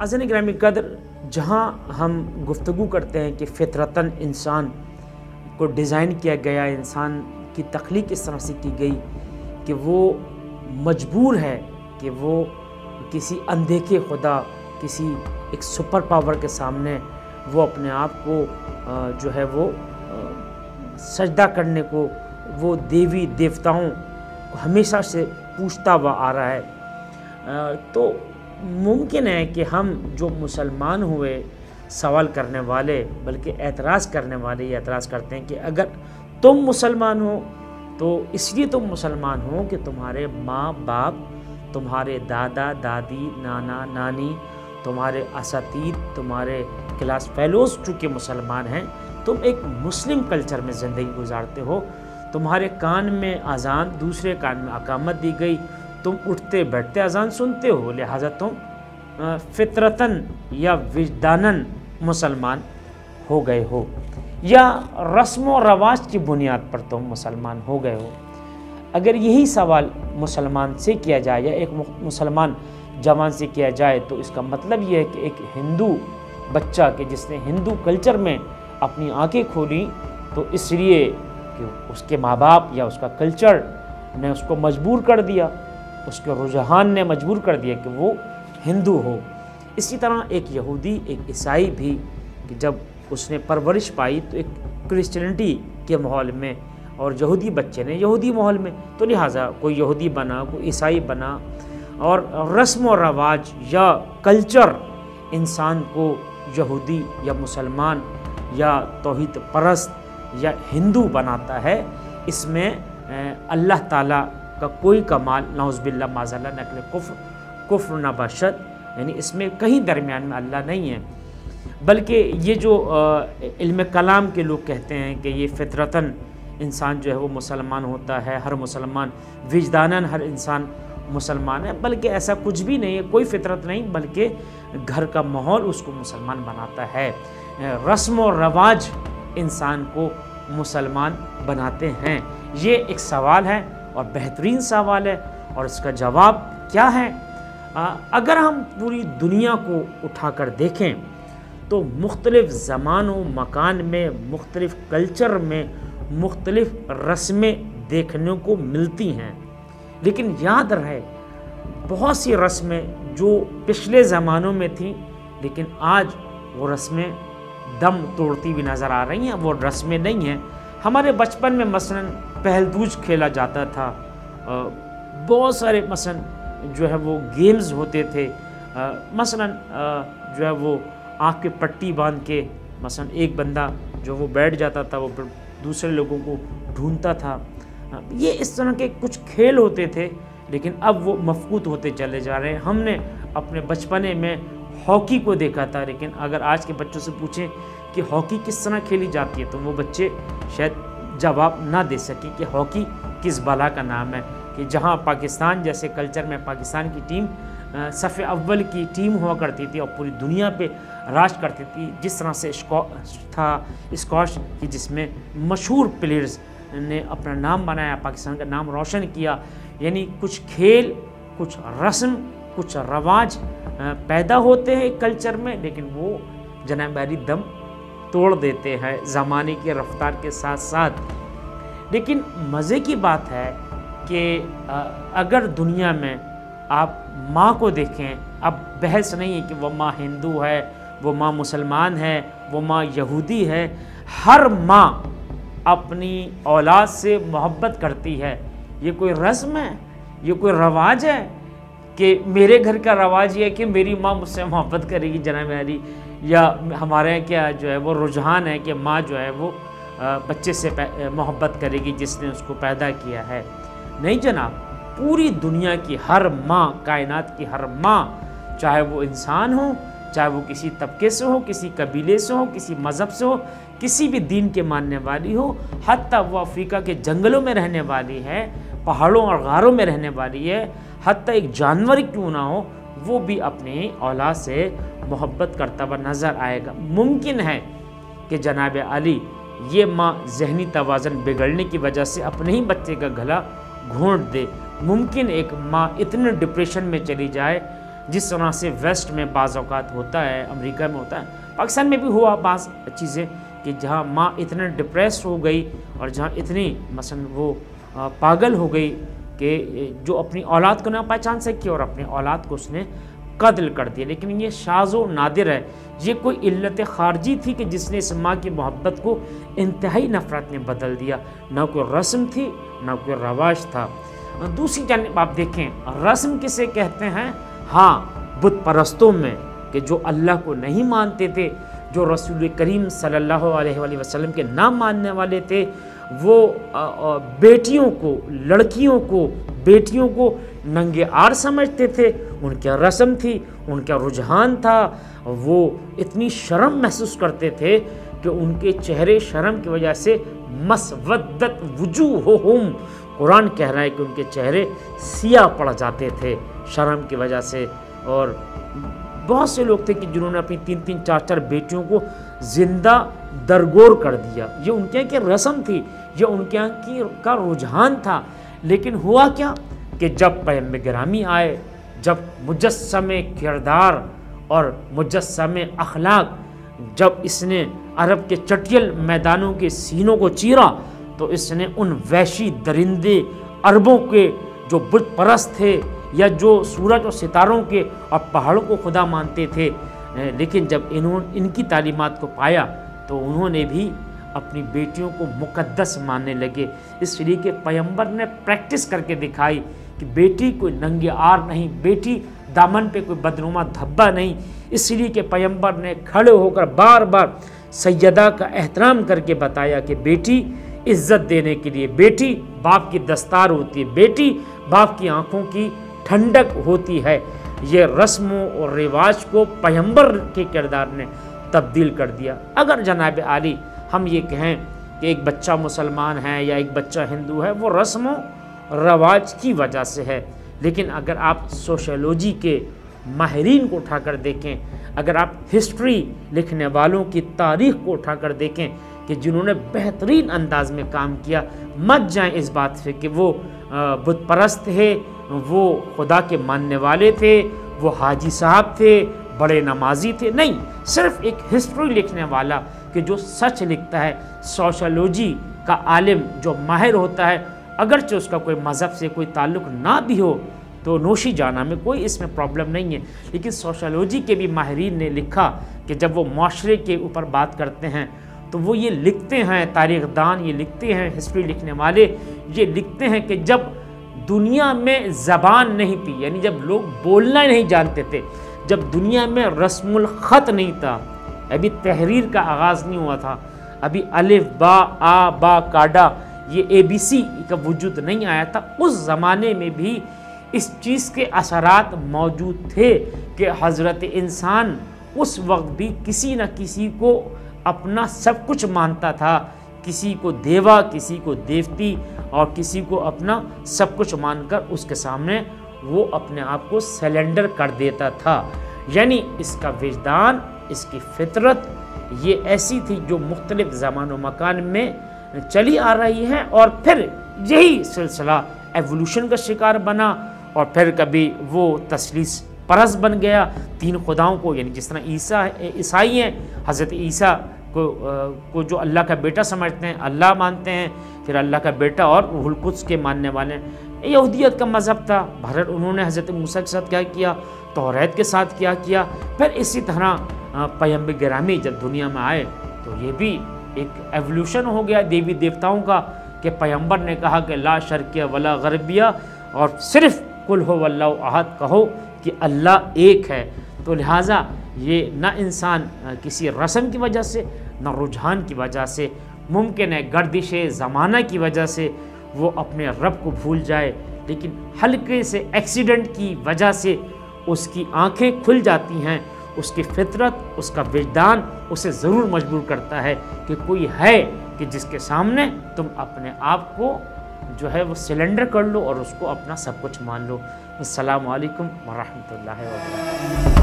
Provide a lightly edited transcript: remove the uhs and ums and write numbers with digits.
عزیزان گرامی قدر، جہاں ہم گفتگو کرتے ہیں کہ فطرتاً انسان کو ڈیزائن کیا گیا، انسان کی تخلیق اس طرح سے کی گئی کہ وہ مجبور ہے کہ وہ کسی اندیکھے خدا، کسی ایک سپر پاور کے سامنے وہ اپنے آپ کو جو ہے وہ سجدہ کرنے کو، وہ دیوی دیوتاؤں کو ہمیشہ سے پوچھتا ہوا آ رہا ہے۔ تو ممکن ہے کہ ہم جو مسلمان ہوئے سوال کرنے والے، بلکہ اعتراض کرنے والے یہ اعتراض کرتے ہیں کہ اگر تم مسلمان ہو تو اس لیے تم مسلمان ہو کہ تمہارے ماں باپ، تمہارے دادا دادی، نانا نانی، تمہارے اساتید، تمہارے کلاس فیلوز چونکہ مسلمان ہیں، تم ایک مسلم کلچر میں زندگی گزارتے ہو، تمہارے کان میں اذان، دوسرے کان میں اقامت دی گئی، تم اٹھتے بیٹھتے اذان سنتے ہو، لہٰذا تم فطرتاً یا وجداناً مسلمان ہو گئے ہو، یا رسم و رواج کی بنیاد پر تم مسلمان ہو گئے ہو۔ اگر یہی سوال مسلمان سے کیا جائے یا ایک مسلمان جوان سے کیا جائے تو اس کا مطلب یہ ہے کہ ایک ہندو بچہ کہ جس نے ہندو کلچر میں اپنی آنکھیں کھولی تو اس لیے کہ اس کے ماں باپ یا اس کا کلچر نے اس کو مجبور کر دیا، اس کے رجحان نے مجبور کر دیا کہ وہ ہندو ہو۔ اسی طرح ایک یہودی، ایک عیسائی بھی کہ جب اس نے پرورش پائی تو ایک کرسچینٹی کے ماحول میں، اور یہودی بچے نے یہودی ماحول میں، تو لہٰذا کوئی یہودی بنا، کوئی عیسائی بنا، اور رسم و رواج یا کلچر انسان کو یہودی یا مسلمان یا توحید پرست یا ہندو بناتا ہے۔ اس میں اللہ تعالیٰ کا کوئی کمال، نعوذ باللہ معاذ اللہ، نقل کفر نہ باشد، یعنی اس میں کہیں درمیان میں اللہ نہیں ہے، بلکہ یہ جو علم کلام کے لوگ کہتے ہیں کہ یہ فطرتاً انسان جو ہے وہ مسلمان ہوتا ہے، ہر مسلمان وجداناً ہر انسان مسلمان ہے، بلکہ ایسا کچھ بھی نہیں ہے، کوئی فطرت نہیں، بلکہ گھر کا ماحول اس کو مسلمان بناتا ہے، رسم و رواج انسان کو مسلمان بناتے ہیں۔ یہ ایک سوال ہے اور بہترین سوال ہے، اور اس کا جواب کیا ہے؟ اگر ہم پوری دنیا کو اٹھا کر دیکھیں تو مختلف زمان و مکان میں، مختلف کلچر میں مختلف رسمیں دیکھنے کو ملتی ہیں، لیکن یاد رہے بہت سی رسمیں جو پچھلے زمانوں میں تھیں لیکن آج وہ رسمیں دم توڑتی بھی نظر آ رہی ہیں، وہ رسمیں نہیں ہیں۔ ہمارے بچپن میں مثلا پہلدوج کھیلا جاتا تھا، بہت سارے مثلا جو ہے وہ گیمز ہوتے تھے، مثلا جو ہے وہ آنکھ پہ پٹی باندھ کے مثلا ایک بندہ جو وہ بیٹھ جاتا تھا، وہ دوسرے لوگوں کو ڈھونڈتا تھا، یہ اس طرح کے کچھ کھیل ہوتے تھے، لیکن اب وہ مفقود ہوتے چلے جا رہے ہیں۔ ہم نے اپنے بچپنے میں ہاکی کو دیکھا تھا، لیکن اگر آج کے بچوں سے پوچھیں کہ ہاکی کس طرح کھیلی جاتی ہے تو وہ بچے شاید جواب نہ دے سکیں کہ ہاکی کس بلا کا نام ہے، کہ جہاں پاکستان جیسے کلچر میں پاکستان کی ٹیم صف اول کی ٹیم ہوا کرتی تھی اور پوری دنیا پہ راج کرتی تھی، جس طرح سے اسکواش کی جس میں مشہور پلیئرز نے اپنا نام بنایا، پاکستان کا نام روشن کیا، یعنی کچھ کھیل، کچھ رسم، کچھ رواج پیدا ہوتے ہیں کلچر میں، لیکن وہ جناب عالی دم توڑ دیتے ہیں زمانے کی رفتار کے ساتھ ساتھ۔ لیکن مزے کی بات ہے کہ اگر دنیا میں آپ ماں کو دیکھیں، اب بحث نہیں ہے کہ وہ ماں ہندو ہے، وہ ماں مسلمان ہے، وہ ماں یہودی ہے، ہر ماں اپنی اولاد سے محبت کرتی ہے۔ یہ کوئی رسم ہے، یہ کوئی رواج ہے کہ میرے گھر کا رواج یہ ہے کہ میری ماں مجھ سے محبت کرے گی جناب علی، یا ہمارے یہاں کیا جو ہے وہ رجحان ہے کہ ماں جو ہے وہ بچے سے محبت کرے گی جس نے اس کو پیدا کیا ہے؟ نہیں جناب، پوری دنیا کی ہر ماں، کائنات کی ہر ماں، چاہے وہ انسان ہو، چاہے وہ کسی طبقے سے ہو، کسی قبیلے سے ہو، کسی مذہب سے ہو، کسی بھی دین کے ماننے والی ہو، حتیٰ وہ افریقہ کے جنگلوں میں رہنے والی ہے، پہاڑوں اور غاروں میں رہنے والی ہے، حتیٰ ایک جانور کیوں نہ ہو، وہ بھی اپنی اولاد سے محبت کرتا ہوا نظر آئے گا۔ ممکن ہے کہ جناب علی یہ ماں ذہنی توازن بگڑنے کی وجہ سے اپنے ہی بچے کا گلا گھونٹ دے، ممکن ایک ماں اتنے ڈپریشن میں چلی جائے جس طرح سے ویسٹ میں بعض اوقات ہوتا ہے، امریکہ میں ہوتا ہے، پاکستان میں بھی ہوا بعض چیزیں کہ جہاں ماں اتنے ڈپریس ہو گئی اور جہاں اتنی مثلا وہ پاگل ہو گئی کہ جو اپنی اولاد کو نہ پہچان سکی اور اپنی اولاد کو اس نے قتل کر دیا۔ لیکن یہ شاذ و نادر ہے، یہ کوئی علت خارجی تھی کہ جس نے اس ماں کی محبت کو انتہائی نفرت میں بدل دیا، نہ کوئی رسم تھی نہ کوئی رواج تھا۔ دوسری جانب آپ دیکھیں رسم کسے کہتے ہیں؟ ہاں، بت پرستوں میں کہ جو اللہ کو نہیں مانتے تھے، جو رسول کریم صلی اللہ علیہ وآلہ وسلم کے نہ ماننے والے تھے، وہ بیٹیوں کو، لڑکیوں کو، بیٹیوں کو ننگے آر سمجھتے تھے، ان کی رسم تھی، ان کا رجحان تھا، وہ اتنی شرم محسوس کرتے تھے کہ ان کے چہرے شرم کی وجہ سے مسودت وجوہہم، قرآن کہہ رہا ہے کہ ان کے چہرے سیاہ پڑ جاتے تھے شرم کی وجہ سے۔ اور بہت سے لوگ تھے کہ جنہوں نے اپنی 3-3 4-4 بیٹیوں کو زندہ درگور کر دیا۔ یہ ان کے یہاں کی رسم تھی، یہ ان کے یہاں کا رجحان تھا۔ لیکن ہوا کیا کہ جب پیغمبر گرامی آئے، جب مجسم کردار اور مجسم اخلاق، جب اس نے عرب کے چٹیل میدانوں کے سینوں کو چیرا، تو اس نے ان وحشی درندے عربوں کے جو بت پرست تھے یا جو سورج اور ستاروں کے اور پہاڑوں کو خدا مانتے تھے، لیکن جب ان کی تعلیمات کو پایا تو انہوں نے بھی اپنی بیٹیوں کو مقدس ماننے لگے۔ اس لیے کہ پیغمبر نے پریکٹس کر کے دکھائی کہ بیٹی کوئی ننگے آر نہیں، بیٹی دامن پہ کوئی بدنما دھبا نہیں۔ اس لیے کہ پیغمبر نے کھڑے ہو کر بار بار سیدہ کا احترام کر کے بتایا کہ بیٹی عزت دینے کے لیے، بیٹی باپ کی دستار ہوتی ہے، بیٹی باپ کی آنکھوں کی ٹھنڈک ہوتی ہے۔ یہ رسموں اور رواج کو پیغمبر کے کردار نے تبدیل کر دیا۔ اگر جناب عالی ہم یہ کہیں کہ ایک بچہ مسلمان ہے یا ایک بچہ ہندو ہے، وہ رسم و رواج کی وجہ سے ہے، لیکن اگر آپ سوشیولوجی کے ماہرین کو اٹھا کر دیکھیں، اگر آپ ہسٹری لکھنے والوں کی تاریخ کو اٹھا کر دیکھیں کہ جنہوں نے بہترین انداز میں کام کیا، مت جائیں اس بات سے کہ وہ بت پرست تھے، وہ خدا کے ماننے والے تھے، وہ حاجی صاحب تھے، بڑے نمازی تھے۔ نہیں، صرف ایک ہسٹری لکھنے والا کہ جو سچ لکھتا ہے، سوشیولوجی کا عالم جو ماہر ہوتا ہے، اگرچہ اس کا کوئی مذہب سے کوئی تعلق نہ بھی ہو تو نوشی جانا میں کوئی اس میں پرابلم نہیں ہے، لیکن سوشیولوجی کے بھی ماہرین نے لکھا کہ جب وہ معاشرے کے اوپر بات کرتے ہیں تو وہ یہ لکھتے ہیں، تاریخ دان یہ لکھتے ہیں، ہسٹری لکھنے والے یہ لکھتے ہیں کہ جب دنیا میں زبان نہیں تھی، یعنی جب لوگ بولنا نہیں جانتے تھے، جب دنیا میں رسم الخط نہیں تھا، ابھی تحریر کا آغاز نہیں ہوا تھا، ابھی الف با آ با کاڈا یہ ABC کا وجود نہیں آیا تھا، اس زمانے میں بھی اس چیز کے اثرات موجود تھے کہ حضرت انسان اس وقت بھی کسی نہ کسی کو اپنا سب کچھ مانتا تھا، کسی کو دیوا، کسی کو دیوتی اور کسی کو اپنا سب کچھ مان کر اس کے سامنے وہ اپنے آپ کو سیلنڈر کر دیتا تھا۔ یعنی اس کا وجدان، اس کی فطرت یہ ایسی تھی جو مختلف زمان و مکان میں چلی آ رہی ہے، اور پھر یہی سلسلہ ایوولوشن کا شکار بنا، اور پھر کبھی وہ تثلیث پرست بن گیا، 3 خداؤں کو، یعنی جس طرح عیسائی ہیں، حضرت عیسیٰ کو جو اللہ کا بیٹا سمجھتے ہیں، اللہ مانتے ہیں، پھر اللہ کا بیٹا اور روح القدس کے ماننے والے ہیں۔ یہودیت کا مذہب تھا، بہرحال انہوں نے حضرت موسیٰ کے ساتھ کیا کیا، توریت کے ساتھ کیا کیا، پھر اسی طرح پیغمبر گرامی جب دنیا میں آئے تو یہ بھی ایک ایوولوشن ہو گیا دیوی دیوتاؤں کا کہ پیغمبر نے کہا کہ لا شرقیہ ولا غربیہ، اور صرف قل هو اللہ احد کہو کہ اللہ ایک ہے۔ تو لہٰذا یہ نہ انسان کسی رسم کی وجہ سے نہ رجحان کی وجہ سے، ممکن ہے گردش زمانہ کی وجہ سے وہ اپنے رب کو بھول جائے، لیکن ہلکے سے ایکسیڈنٹ کی وجہ سے اس کی آنکھیں کھل جاتی ہیں، اس کی فطرت، اس کا وجدان اسے ضرور مجبور کرتا ہے کہ کوئی ہے کہ جس کے سامنے تم اپنے آپ کو جو ہے وہ سلنڈر کر لو اور اس کو اپنا سب کچھ مان لو۔ السلام علیکم ورحمۃ اللہ وبرکاتہ۔